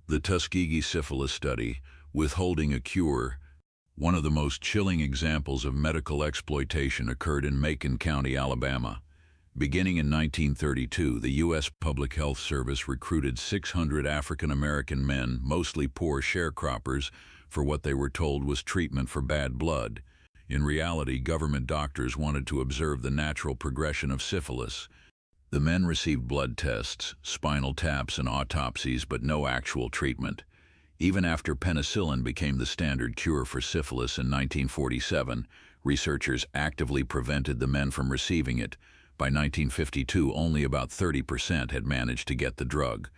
The Tuskegee Syphilis Study, withholding a cure. One of the most chilling examples of medical exploitation occurred in Macon County, Alabama. Beginning in 1932, the U.S. Public Health Service recruited 600 African-American men, mostly poor sharecroppers, for what they were told was treatment for bad blood. In reality, government doctors wanted to observe the natural progression of syphilis. The men received blood tests, spinal taps, and autopsies, but no actual treatment. Even after penicillin became the standard cure for syphilis in 1947, researchers actively prevented the men from receiving it. By 1952, only about 30% had managed to get the drug.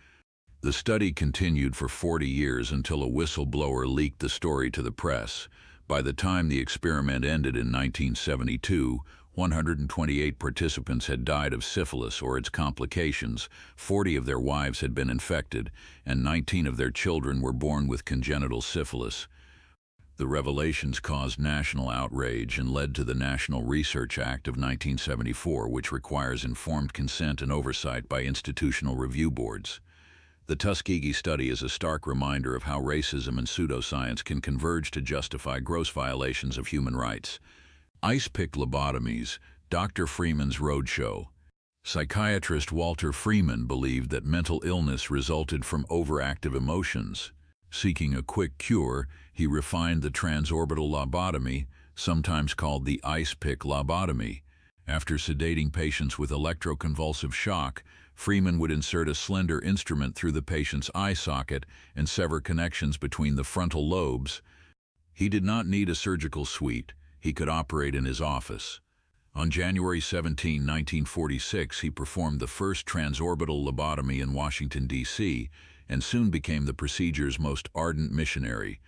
The study continued for 40 years until a whistleblower leaked the story to the press. By the time the experiment ended in 1972, 128 participants had died of syphilis or its complications, 40 of their wives had been infected, and 19 of their children were born with congenital syphilis. The revelations caused national outrage and led to the National Research Act of 1974, which requires informed consent and oversight by institutional review boards. The Tuskegee study is a stark reminder of how racism and pseudoscience can converge to justify gross violations of human rights. Ice-pick lobotomies, Dr. Freeman's Roadshow. Psychiatrist Walter Freeman believed that mental illness resulted from overactive emotions. Seeking a quick cure, he refined the transorbital lobotomy, sometimes called the ice-pick lobotomy. After sedating patients with electroconvulsive shock, Freeman would insert a slender instrument through the patient's eye socket and sever connections between the frontal lobes. He did not need a surgical suite. He could operate in his office. On January 17, 1946, he performed the first transorbital lobotomy in Washington, D.C., and soon became the procedure's most ardent missionary.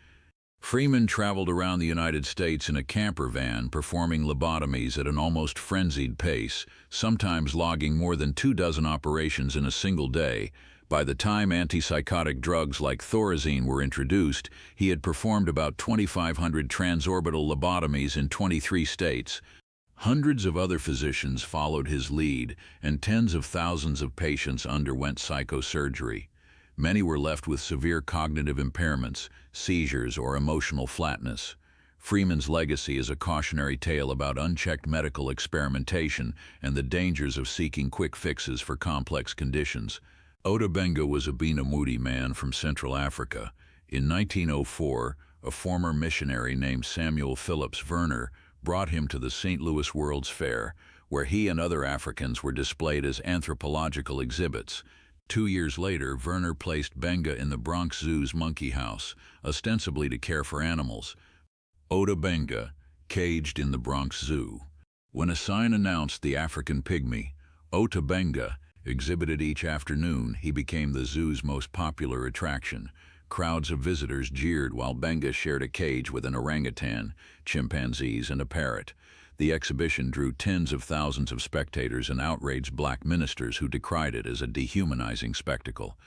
Freeman traveled around the United States in a camper van, performing lobotomies at an almost frenzied pace, sometimes logging more than 24 operations in a single day. By the time antipsychotic drugs like Thorazine were introduced, he had performed about 2,500 transorbital lobotomies in 23 states. Hundreds of other physicians followed his lead, and tens of thousands of patients underwent psychosurgery. Many were left with severe cognitive impairments, seizures, or emotional flatness. Freeman's legacy is a cautionary tale about unchecked medical experimentation and the dangers of seeking quick fixes for complex conditions. Benga was a Bina-Moody man from Central Africa. In 1904, a former missionary named Samuel Phillips Verner brought him to the St. Louis World's Fair, where he and other Africans were displayed as anthropological exhibits. 2 years later, Verner placed Benga in the Bronx Zoo's monkey house, ostensibly to care for animals. Benga, caged in the Bronx Zoo. When a sign announced the African pygmy, Benga, exhibited each afternoon, he became the zoo's most popular attraction. Crowds of visitors jeered while Benga shared a cage with an orangutan, chimpanzees, and a parrot. The exhibition drew tens of thousands of spectators and outraged black ministers who decried it as a dehumanizing spectacle.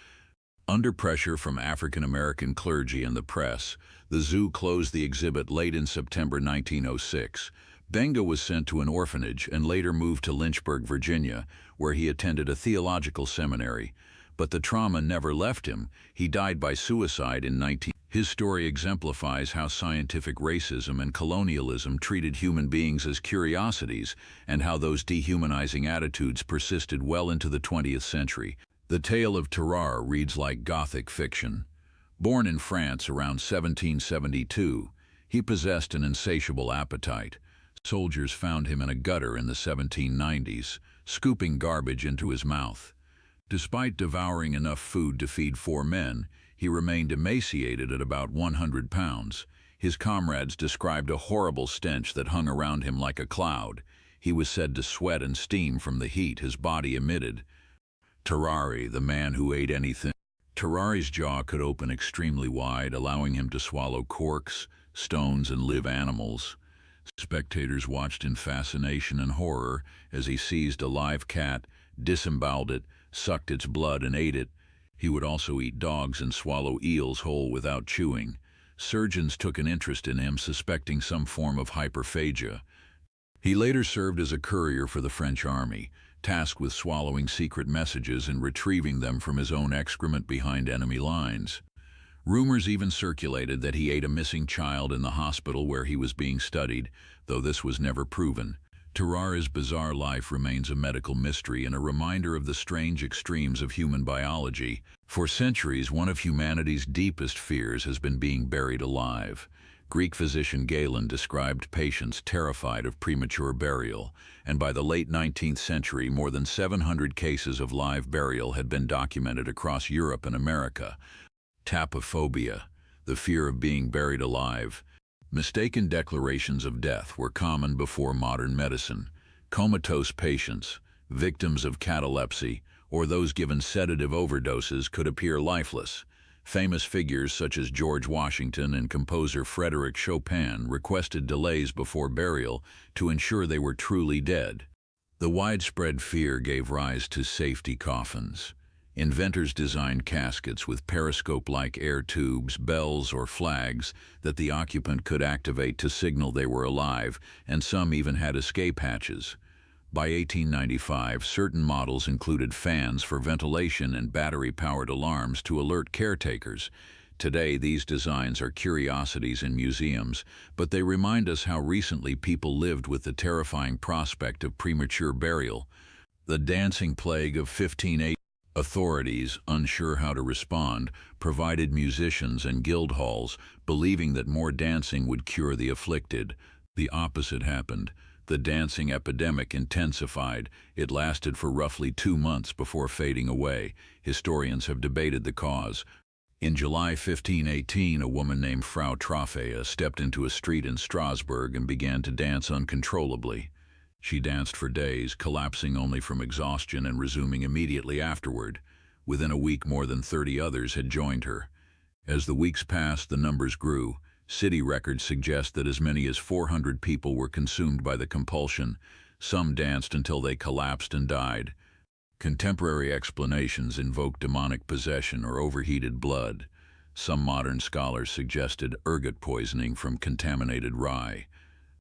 Under pressure from African-American clergy and the press, the zoo closed the exhibit late in September 1906. Benga was sent to an orphanage and later moved to Lynchburg, Virginia, where he attended a theological seminary. But the trauma never left him. He died by suicide in 19... His story exemplifies how scientific racism and colonialism treated human beings as curiosities, and how those dehumanizing attitudes persisted well into the 20th century. The tale of Tarrare reads like Gothic fiction. Born in France around 1772, he possessed an insatiable appetite. Soldiers found him in a gutter in the 1790s, scooping garbage into his mouth. Despite devouring enough food to feed 4 men, he remained emaciated at about 100 pounds. His comrades described a horrible stench that hung around him like a cloud. He was said to sweat and steam from the heat his body emitted. Tarrare, the man who ate anything. Tarrare's jaw could open extremely wide, allowing him to swallow corks, stones, and live animals. Spectators watched in fascination and horror as he seized a live cat, disemboweled it, sucked its blood, and ate it. He would also eat dogs and swallow eels whole without chewing. Surgeons took an interest in him, suspecting some form of hyperphagia. He later served as a courier for the French army, tasked with swallowing secret messages and retrieving them from his own excrement behind enemy lines. Rumors even circulated that he ate a missing child in the hospital where he was being studied, though this was never proven. Tarrare's bizarre life remains a medical mystery and a reminder of the strange extremes of human biology. For centuries, one of humanity's deepest fears has been being buried alive. Greek physician Galen described patients terrified of premature burial, and by the late 19th century, more than 700 cases of live burial had been documented across Europe and America. Taphephobia, the fear of being buried alive. Mistaken declarations of death were common before modern medicine. Comatose patients, victims of catalepsy, or those given sedative overdoses could appear lifeless. Famous figures such as George Washington and composer Frédéric Chopin requested delays before burial to ensure they were truly dead. The widespread fear gave rise to safety coffins. Inventors designed caskets with periscope-like air tubes, bells, or flags that the occupant could activate to signal they were alive, and some even had escape hatches. By 1895, certain models included fans for ventilation and battery-powered alarms to alert caretakers. Today, these designs are curiosities in museums, but they remind us how recently people lived with the terrifying prospect of premature burial. The dancing plague of 1580. Authorities, unsure how to respond, provided musicians and guild halls, believing that more dancing would cure the afflicted. The opposite happened. The dancing epidemic intensified. It lasted for roughly 2 months before fading away. Historians have debated the cause. In July 1518, a woman named Frau Taphephobia stepped into a street in Strasbourg and began to dance uncontrollably. She danced for days, collapsing only from exhaustion and resuming immediately afterward. Within a week, more than 30 others had joined her. As the weeks passed, the numbers grew. City records suggest that as many as 400 people were consumed by the compulsion. Some danced until they collapsed and died. Contemporary explanations invoke demonic possession or overheated blood. Some modern scholars suggested ergot poisoning from contaminated rye.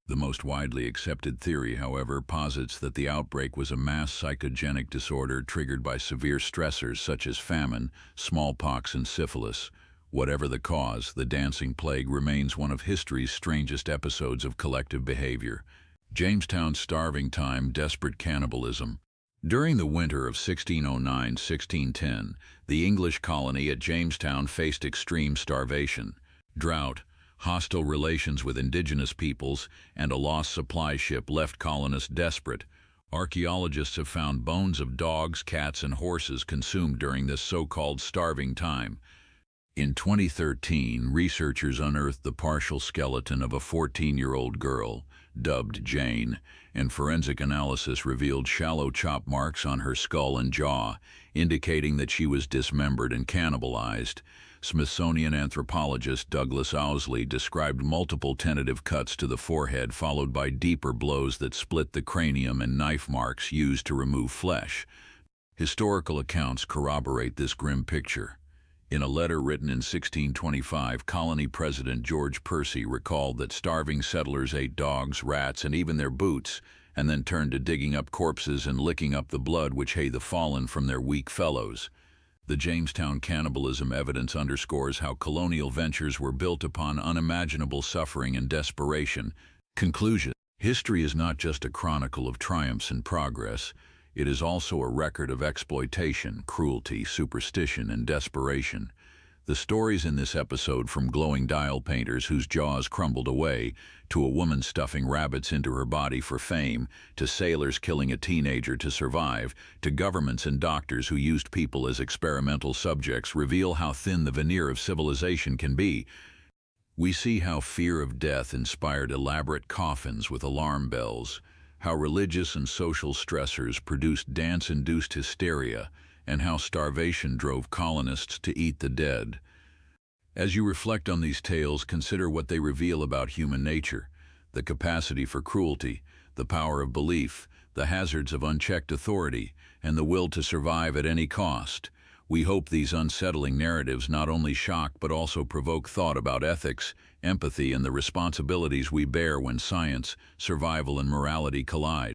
The most widely accepted theory, however, posits that the outbreak was a mass psychogenic disorder triggered by severe stressors such as famine, smallpox, and syphilis. Whatever the cause, the dancing plague remains one of history's strangest episodes of collective behavior. Jamestown's starving time, desperate cannibalism. During the winter of 1609-1610, the English colony at Jamestown faced extreme starvation, drought, hostile relations with indigenous peoples, and a lost supply ship left colonists desperate. Archaeologists have found bones of dogs, cats, and horses consumed during this so-called starving time. In 2013, researchers unearthed the partial skeleton of a 14-year-old girl, dubbed Jane, and forensic analysis revealed shallow chop marks on her skull and jaw, indicating that she was dismembered and cannibalized. Smithsonian anthropologist Douglas Owsley described multiple tentative cuts to the forehead followed by deeper blows that split the cranium and knife marks used to remove flesh. Historical accounts corroborate this grim picture. In a letter written in 1625, colony president George Percy recalled that starving settlers ate dogs, rats, and even their boots, and then turned to digging up corpses and licking up the blood which had the fallen from their weak fellows. The Jamestown cannibalism evidence underscores how colonial ventures were built upon unimaginable suffering and desperation. Conclusion: history is not just a chronicle of triumphs and progress. It is also a record of exploitation, cruelty, superstition, and desperation. The stories in this episode, from glowing dial painters whose jaws crumbled away, to a woman stuffing rabbits into her body for fame, to sailors killing a teenager to survive, to governments and doctors who used people as experimental subjects, reveal how thin the veneer of civilization can be. We see how fear of death inspired elaborate coffins with alarm bells, how religious and social stressors produced dance-induced hysteria, and how starvation drove colonists to eat the dead. As you reflect on these tales, consider what they reveal about human nature: the capacity for cruelty, the power of belief, the hazards of unchecked authority, and the will to survive at any cost. We hope these unsettling narratives not only shock but also provoke thought about ethics, empathy, and the responsibilities we bear when science, survival, and morality collide.